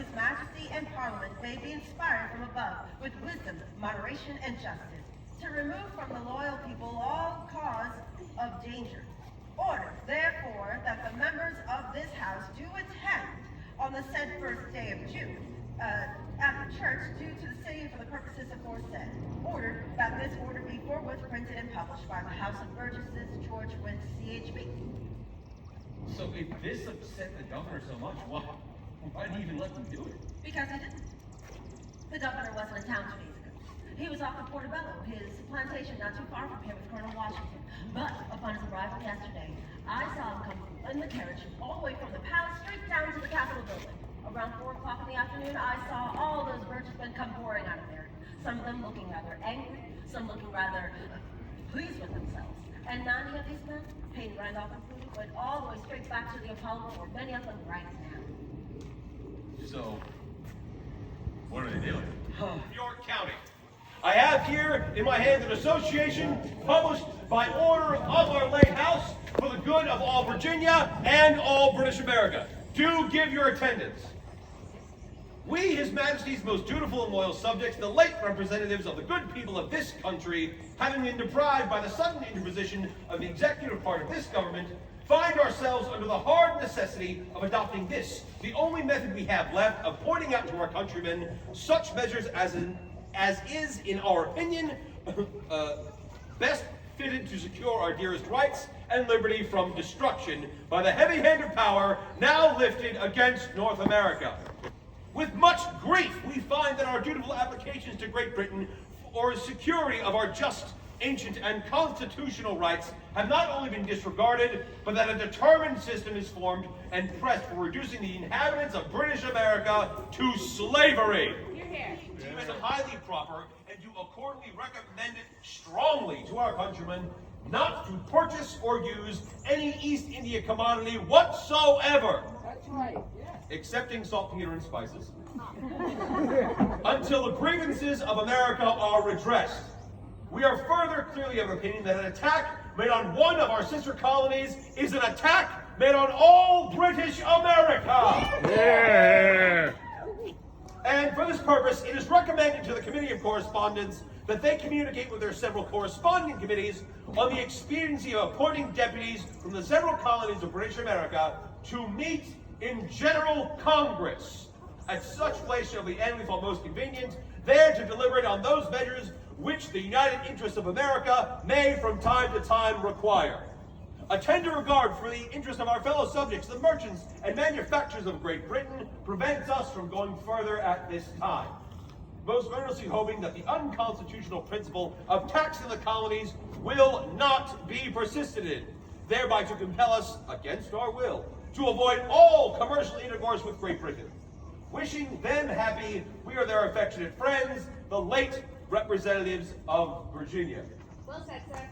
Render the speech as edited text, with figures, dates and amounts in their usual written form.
His Majesty and Parliament may be inspired from above with wisdom, moderation, and justice, to remove from the loyal people all cause of danger. Order, therefore, that the members of this House do attend on the said first day of June at the church due to the city for the purposes aforesaid. Ordered that this order be forthwith printed and published by the House of Burgesses, George with CHB. So if this upset the governor so much, why did he even let them do it? Because he didn't. The governor wasn't in town 2 days ago. He was off to Portobello, his plantation not too far from here with Colonel Washington. But upon his arrival yesterday, I saw him come in the carriage all the way from the palace straight down to the Capitol building. Around 4 o'clock in the afternoon, I saw all those Burgessmen come pouring out of there. Some of them looking rather angry, some looking rather pleased with themselves. And many of these men, Payne Randolph included, went all the way straight back to the Apollo, or many of them right now. So, what are they doing? York County. I have here in my hand an association published by order of our late House for the good of all Virginia and all British America. Do give your attendance. We, His Majesty's most dutiful and loyal subjects, the late representatives of the good people of this country, having been deprived by the sudden interposition of the executive part of this government, find ourselves under the hard necessity of adopting this, the only method we have left of pointing out to our countrymen such measures as is, in our opinion, best fitted to secure our dearest rights and liberty from destruction by the heavy hand of power now lifted against North America. With much grief, we find that our dutiful applications to Great Britain for security of our just, ancient, and constitutional rights have not only been disregarded, but that a determined system is formed and pressed for reducing the inhabitants of British America to slavery. You're here. We deem it highly proper and do accordingly recommend it strongly to our countrymen not to purchase or use any East India commodity whatsoever. That's right. Yes. Excepting saltpeter and spices, until the grievances of America are redressed. We are further clearly of opinion that an attack made on one of our sister colonies is an attack made on all British America. Yeah. And for this purpose, it is recommended to the Committee of Correspondence that they communicate with their several corresponding committees on the expediency of appointing deputies from the several colonies of British America to meet in General Congress. At such place shall be annually thought most convenient, there to deliberate on those measures which the united interests of America may from time to time require. A tender regard for the interest of our fellow subjects, the merchants and manufacturers of Great Britain, prevents us from going further at this time. Most earnestly hoping that the unconstitutional principle of taxing the colonies will not be persisted in, thereby to compel us, against our will, to avoid all commercial intercourse with Great Britain. Wishing them happy, we are their affectionate friends, the late representatives of Virginia. Well said, sir.